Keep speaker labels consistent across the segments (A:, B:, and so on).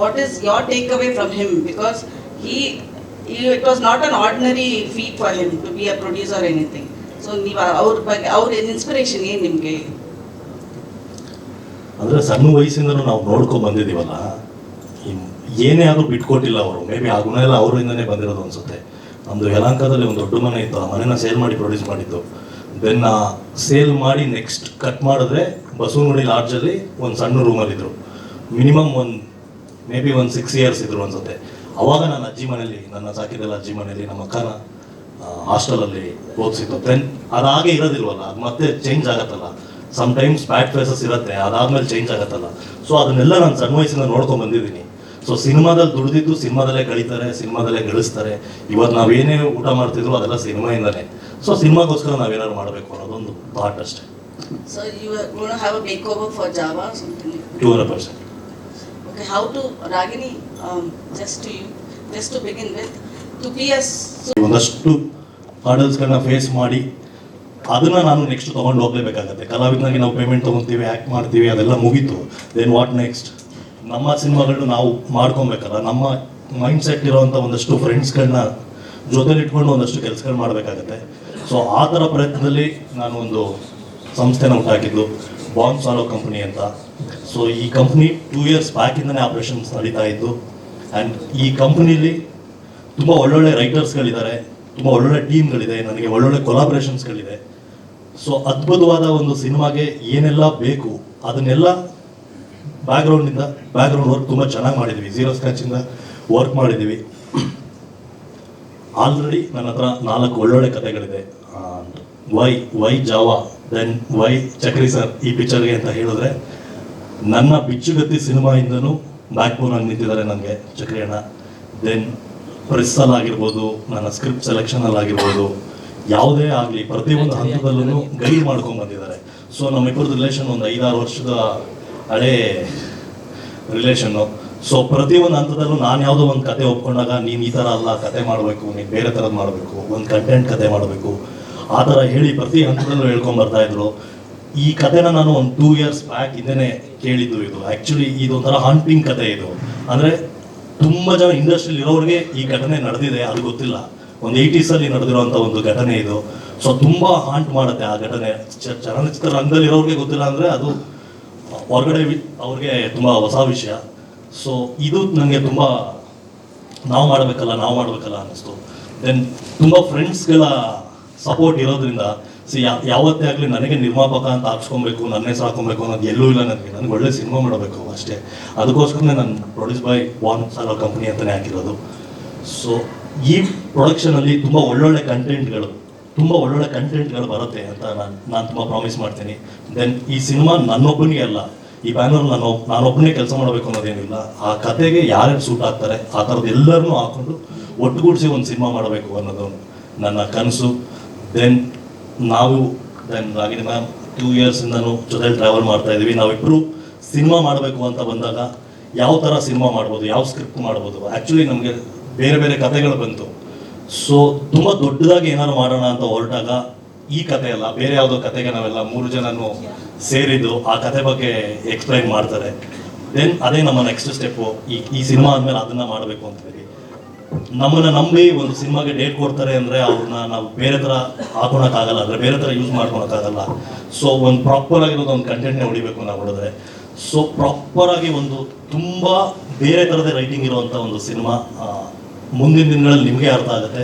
A: what is your takeaway from him? Because it was not an ordinary feat for him to be a producer or anything. So ನೀವು ಅವ್ರ inspiration ಏನು ನಿಮಗೆ?
B: ಅಂದರೆ ಸಣ್ಣ ವಯಸ್ಸಿಂದನೂ ನಾವು ನೋಡ್ಕೊಂಡು ಬಂದಿದ್ದೀವಲ್ಲ, ಏನೇ ಆದರೂ ಬಿಟ್ಕೊಟ್ಟಿಲ್ಲ ಅವರು. ಮೇ ಬಿ ಆ ಗುಣ ಎಲ್ಲ ಅವರಿಂದನೇ ಬಂದಿರೋದು ಅನಿಸುತ್ತೆ. ನಮ್ಮದು ಯಲಹಂಕದಲ್ಲಿ ಒಂದು ದೊಡ್ಡ ಮನೆ ಇತ್ತು, ಆ ಮನೆನ ಸೇಲ್ ಮಾಡಿ ಪ್ರೊಡ್ಯೂಸ್ ಮಾಡಿದ್ದು. ದೆನ್ ಸೇಲ್ ಮಾಡಿ ನೆಕ್ಸ್ಟ್ ಕಟ್ ಮಾಡಿದ್ರೆ ಬಸವನಗುಡಿ ಲಾಡ್ಜಲ್ಲಿ ಒಂದು ಸಣ್ಣ ರೂಮಲ್ಲಿದ್ದರು. ಮಿನಿಮಮ್ ಮೇ ಬಿ 6 years ಇದ್ರು ಅನ್ಸುತ್ತೆ. ಅವಾಗ ನಾನು ಅಜ್ಜಿ ಮನೇಲಿ, ನನ್ನ ಸಾಕಿದೆಲ್ಲ ಅಜ್ಜಿ ಮನೇಲಿ, ನಮ್ಮ ಅಕ್ಕನ ಹಾಸ್ಟೆಲಲ್ಲಿ ಓದಿಸಿದ್ದು. ದೆನ್ ಅದಾಗೆ ಇರೋದಿಲ್ವಲ್ಲ, ಅದು ಮತ್ತೆ ಚೇಂಜ್ ಆಗತ್ತಲ್ಲ. ಸಮ್ಟೈಮ್ಸ್ ಬ್ಯಾಡ್ ಫೇಸಸ್ ಇರುತ್ತೆ, ಅದಾದ್ಮೇಲೆ ಚೇಂಜ್ ಆಗತ್ತಲ್ಲ. ಸೊ ಅದನ್ನೆಲ್ಲ ನಾನು ಸಣ್ಣ ವಯಸ್ಸಿಂದ ನೋಡ್ಕೊಂಡು ಬಂದಿದ್ದೀನಿ. ಸೊ ಸಿನಿಮಾದಲ್ಲಿ ದುಡಿದಿದ್ದು ಸಿನಿಮಾದಲ್ಲೇ ಕಳೀತಾರೆ, ಸಿನಿಮಾದಲ್ಲೇ ಗಳಿಸ್ತಾರೆ. ಇವತ್ತು ನಾವೇನೇ ಊಟ ಮಾಡ್ತಿದ್ರು ಅದೆಲ್ಲ ಸಿನಿಮಾಯಿಂದನೇ. ಸೊ ಸಿನಿಮಾಗೋಸ್ಕರ ನಾವೇನಾದ್ರು ಮಾಡಬೇಕು ಅನ್ನೋದೊಂದು ಥಾಟ್ ಅಷ್ಟೇ.
A: So you are going to have a makeover for Java or something?
B: 200%.
A: Okay, how to Ragini, just to begin with, to be a
B: ಒಂದಷ್ಟು ಹಾರ್ಡಲ್ಸ್ಗಳನ್ನ ಫೇಸ್ ಮಾಡಿ ಅದನ್ನ ನಾನು ನೆಕ್ಸ್ಟ್ ತೊಗೊಂಡು ಹೋಗ್ಲೇಬೇಕಾಗತ್ತೆ. ಕಲಾವಿದನಾಗಿ ನಾವು ಪೇಮೆಂಟ್ ತೊಗೊತೀವಿ, ಆ್ಯಕ್ಟ್ ಮಾಡ್ತೀವಿ, ಅದೆಲ್ಲ ಮುಗೀತು. Then what next? ನಮ್ಮ ಸಿನಿಮಾಗಳನ್ನ ನಾವು ಮಾಡ್ಕೊಬೇಕಲ್ಲ. ನಮ್ಮ ಮೈಂಡ್ ಸೆಟ್ ಇರೋವಂಥ ಒಂದಷ್ಟು ಫ್ರೆಂಡ್ಸ್ಗಳನ್ನ ಜೊತೆಲಿ ಇಟ್ಕೊಂಡು ಒಂದಷ್ಟು ಕೆಲಸಗಳು ಮಾಡಬೇಕಾಗತ್ತೆ. ಸೊ ಆ ಥರ ಪ್ರಯತ್ನದಲ್ಲಿ ನಾನು ಒಂದು ಸಂಸ್ಥೆನ ಹುಟ್ಟಾಕಿದ್ದು, ಬಾಂಡ್ ಸಾಲೋ ಕಂಪ್ನಿ ಅಂತ. ಸೊ ಈ ಕಂಪ್ನಿ 2 years ಬ್ಯಾಕಿಂದನೇ ಆಪ್ರೇಷನ್ಸ್ ನಡೀತಾ ಇದ್ದು. ಆ್ಯಂಡ್ ಈ ಕಂಪ್ನಿಲಿ ತುಂಬ ಒಳ್ಳೊಳ್ಳೆ ರೈಟರ್ಸ್ಗಳಿದ್ದಾರೆ, ತುಂಬ ಒಳ್ಳೊಳ್ಳೆ ಟೀಮ್ಗಳಿದೆ, ನನಗೆ ಒಳ್ಳೊಳ್ಳೆ ಕೊಲಾಬ್ರೇಷನ್ಸ್ಗಳಿದೆ. ಸೊ ಅದ್ಭುತವಾದ ಒಂದು ಸಿನಿಮಾಗೆ ಏನೆಲ್ಲ ಬೇಕು ಅದನ್ನೆಲ್ಲ ಬ್ಯಾಕ್ಗ್ರೌಂಡ್ ವರ್ಕ್ ತುಂಬ ಚೆನ್ನಾಗಿ ಮಾಡಿದ್ವಿ. 0 ಸ್ಕ್ರ್ಯಾಚಿಂದ ವರ್ಕ್ ಮಾಡಿದ್ದೀವಿ. ಆಲ್ರೆಡಿ ನನ್ನ ಹತ್ರ 4 ಒಳ್ಳೊಳ್ಳೆ ಕಥೆಗಳಿದೆ. Why Java, then why Chakri sir ಈ ಪಿಕ್ಚರ್ಗೆ ಅಂತ ಹೇಳಿದ್ರೆ, ನನ್ನ ಬಿಚ್ಚುಗತ್ತಿ ಸಿನಿಮಾಯಿಂದನೂ ಬ್ಯಾಕ್ ಬೋನ್ ಆಗಿ ನಿಂತಿದ್ದಾರೆ ನನಗೆ ಚಕ್ರಿ ಅಣ್ಣ. ದೆನ್ ಪ್ರೆಸ್ಸಲ್ಲಾಗಿರ್ಬೋದು, ನನ್ನ ಸ್ಕ್ರಿಪ್ಟ್ ಸೆಲೆಕ್ಷನಲ್ಲಾಗಿರ್ಬೋದು, ಯಾವುದೇ ಆಗಲಿ ಪ್ರತಿಯೊಂದು ಹಂತದಲ್ಲೂ ಗೈಡ್ ಮಾಡ್ಕೊಂಡು ಬಂದಿದ್ದಾರೆ. ಸೊ ನಮ್ಮಿಬ್ಬರದ್ದು ರಿಲೇಷನ್ ಒಂದು 5-6 ವರ್ಷದ ಹಳೇ ರಿಲೇಷನ್ನು. ಸೊ ಪ್ರತಿಯೊಂದು ಹಂತದಲ್ಲೂ ನಾನು ಯಾವುದೋ ಒಂದು ಕತೆ ಒಪ್ಕೊಂಡಾಗ, ನೀನು ಈ ಥರ ಅಲ್ಲ ಕತೆ ಮಾಡಬೇಕು, ನೀನು ಬೇರೆ ಥರದ್ದು ಮಾಡಬೇಕು, ಒಂದು ಕಂಟೆಂಟ್ ಕತೆ ಮಾಡಬೇಕು, ಆ ಥರ ಹೇಳಿ ಪ್ರತಿ ಹಂತದಲ್ಲೂ ಹೇಳ್ಕೊಂಬರ್ತಾ ಇದ್ರು. ಈ ಕತೆನ ನಾನು ಒಂದು 2 years ಬ್ಯಾಕ್ ಹಿಂದೆನೇ ಕೇಳಿದ್ದು. ಇದು ಆ್ಯಕ್ಚುಲಿ ಇದೊಂಥರ ಹಾಂಟಿಂಗ್ ಕತೆ. ಇದು ಅಂದರೆ ತುಂಬ ಜನ ಇಂಡಸ್ಟ್ರಿಯಲ್ಲಿ ಇರೋರಿಗೆ ಈ ಘಟನೆ ನಡೆದಿದೆ, ಅದು ಗೊತ್ತಿಲ್ಲ. ಒಂದು 80s ನಡೆದಿರೋಂಥ ಒಂದು ಘಟನೆ ಇದು. ಸೊ ತುಂಬ ಹಾಂಟ್ ಮಾಡುತ್ತೆ ಆ ಘಟನೆ. ಚಲನಚಿತ್ರ ರಂಗದಲ್ಲಿ ಇರೋರಿಗೆ ಗೊತ್ತಿಲ್ಲ ಅಂದರೆ ಅದು ಹೊರಗಡೆ ಅವ್ರಿಗೆ ತುಂಬ ಹೊಸ ವಿಷಯ. ಸೊ ಇದು ನನಗೆ ತುಂಬ ನಾವು ಮಾಡಬೇಕಲ್ಲ ಅನ್ನಿಸ್ತು. ದೆನ್ ತುಂಬ ಫ್ರೆಂಡ್ಸ್ಗಳ ಸಪೋರ್ಟ್ ಇರೋದ್ರಿಂದ ಯಾವತ್ತೇ ಆಗಲಿ ನನಗೆ ನಿರ್ಮಾಪಕ ಅಂತ ಹಾಕ್ಸ್ಕೊಬೇಕು, ನನ್ನ ಹೆಸರು ಹಾಕೊಬೇಕು ಅನ್ನೋದು ಎಲ್ಲೂ ಇಲ್ಲ. ನನಗೆ ಒಳ್ಳೆ ಸಿನಿಮಾ ಮಾಡಬೇಕು ಅಷ್ಟೇ. ಅದಕ್ಕೋಸ್ಕರನೇ ನಾನು produce by bond swallow company ಅಂತಲೇ ಹಾಕಿರೋದು. ಸೊ ಈ ಪ್ರೊಡಕ್ಷನಲ್ಲಿ ತುಂಬ ಒಳ್ಳೊಳ್ಳೆ ಕಂಟೆಂಟ್ಗಳು ಬರುತ್ತೆ ಅಂತ ನಾನು ತುಂಬ ಪ್ರಾಮಿಸ್ ಮಾಡ್ತೀನಿ. ದೆನ್ ಈ ಸಿನಿಮಾ ನನ್ನೊಬ್ಬನಿಗೆ ಅಲ್ಲ, ಈ ಬ್ಯಾನರ್ ನಾನೊಬ್ಬನೇ ಕೆಲಸ ಮಾಡಬೇಕು ಅನ್ನೋದೇನಿಲ್ಲ. ಆ ಕತೆಗೆ ಯಾರ್ಯಾರು ಸೂಟ್ ಆಗ್ತಾರೆ ಆ ಥರದ್ದು ಎಲ್ಲರನ್ನೂ ಹಾಕೊಂಡು ಒಟ್ಟುಗೂಡಿಸಿ ಒಂದು ಸಿನಿಮಾ ಮಾಡಬೇಕು ಅನ್ನೋದು ನನ್ನ ಕನಸು. ದೆನ್ ರಾಗಿಣಿ ಮ್ಯಾಮ್ 2 yearsಯಿಂದನೂ ಜೊತೆಲಿ ಟ್ರಾವೆಲ್ ಮಾಡ್ತಾ ಇದ್ದೀವಿ. ನಾವಿಬ್ಬರು ಸಿನಿಮಾ ಮಾಡಬೇಕು ಅಂತ ಬಂದಾಗ ಯಾವ ಥರ ಸಿನಿಮಾ ಮಾಡ್ಬೋದು, ಯಾವ ಸ್ಕ್ರಿಪ್ಟ್ ಮಾಡ್ಬೋದು, ಆ್ಯಕ್ಚುಲಿ ನಮಗೆ ಬೇರೆ ಬೇರೆ ಕತೆಗಳು ಬಂತು. ಸೊ ತುಂಬ ದೊಡ್ಡದಾಗಿ ಏನಾದ್ರು ಮಾಡೋಣ ಅಂತ ಹೊರಟಾಗ ಈ ಕತೆ ಅಲ್ಲ, ಬೇರೆ ಯಾವುದೋ ಕತೆಗೆ ನಾವೆಲ್ಲ 3 ಜನನು ಸೇರಿದ್ದು ಆ ಕತೆ ಬಗ್ಗೆ ಎಕ್ಸ್ಪ್ಲೈನ್ ಮಾಡ್ತಾರೆ. ದೆನ್ ಅದೇ ನಮ್ಮ ನೆಕ್ಸ್ಟ್ ಸ್ಟೆಪ್ಪು. ಈ ಸಿನಿಮಾ ಆದಮೇಲೆ ಅದನ್ನು ಮಾಡಬೇಕು ಅಂತೀವಿ. ನಮ್ಮನ್ನು ನಂಬಿ ಒಂದು ಸಿನಿಮಾಗೆ ಡೇಟ್ ಕೊಡ್ತಾರೆ ಅಂದರೆ ಅವ್ರನ್ನ ನಾವು ಬೇರೆ ಥರ ಹಾಕೊಳಕ್ಕಾಗಲ್ಲ, ಅಂದರೆ ಬೇರೆ ಥರ ಯೂಸ್ ಮಾಡ್ಕೊಳಕ್ಕಾಗಲ್ಲ. ಸೊ ಒಂದು ಪ್ರಾಪರ್ ಆಗಿರೋದು ಒಂದು ಕಂಟೆಂಟ್ನೇ ಹೊಡಿಬೇಕು ನಾವು ಹೊಡೆದ್ರೆ. ಸೊ ಪ್ರಾಪರಾಗಿ ಒಂದು ತುಂಬ ಬೇರೆ ಥರದ ರೈಟಿಂಗ್ ಇರುವಂಥ ಒಂದು ಸಿನಿಮಾ ಮುಂದಿನ ದಿನಗಳಲ್ಲಿ ನಿಮಗೆ ಅರ್ಥ ಆಗುತ್ತೆ.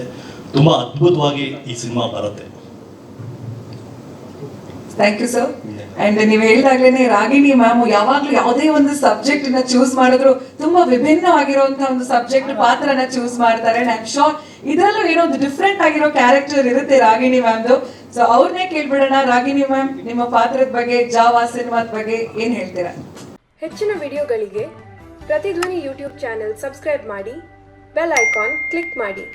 B: ತುಂಬ ಅದ್ಭುತವಾಗಿ ಈ ಸಿನಿಮಾ ಬರುತ್ತೆ.
C: Thank you sir. ಅಂಡ್ ನೀವು ಹೇಳಿದಾಗ್ಲೇನೆ ರಾಗಿಣಿ ಮ್ಯಾಮ್ ಯಾವಾಗ್ಲೂ ಯಾವುದೇ ಒಂದು ಸಬ್ಜೆಕ್ಟ್ ನ ಚೂಸ್ ಮಾಡಿದ್ರು ತುಂಬಾ ವಿಭಿನ್ನವಾಗಿರುವಂತಹ ಒಂದು ಸಬ್ಜೆಕ್ಟ್ ಪಾತ್ರನ ಚೂಸ್ ಮಾಡ್ತಾರೆ. ಐ ಆಮ್ ಶೋರ್ ಇದರಲ್ಲೂ ಏನೋ ಒಂದು ಡಿಫ್ರೆಂಟ್ ಆಗಿರೋ ಕ್ಯಾರೆಕ್ಟರ್ ಇರುತ್ತೆ ರಾಗಿಣಿ ಮ್ಯಾಮ್ದು. ಸೊ ಅವ್ರನ್ನೇ ಕೇಳ್ಬಿಡೋಣ. ರಾಗಿಣಿ ಮ್ಯಾಮ್, ನಿಮ್ಮ ಪಾತ್ರದ ಬಗ್ಗೆ, ಜಾವಾ ಸಿನಿಮಾದ ಬಗ್ಗೆ ಏನ್ ಹೇಳ್ತೀರಾ?
D: ಹೆಚ್ಚಿನ ವಿಡಿಯೋಗಳಿಗೆ ಪ್ರತಿಧ್ವನಿ ಯೂಟ್ಯೂಬ್ ಚಾನೆಲ್ ಸಬ್ಸ್ಕ್ರೈಬ್ ಮಾಡಿ, ಬೆಲ್ ಐಕಾನ್ ಕ್ಲಿಕ್ ಮಾಡಿ.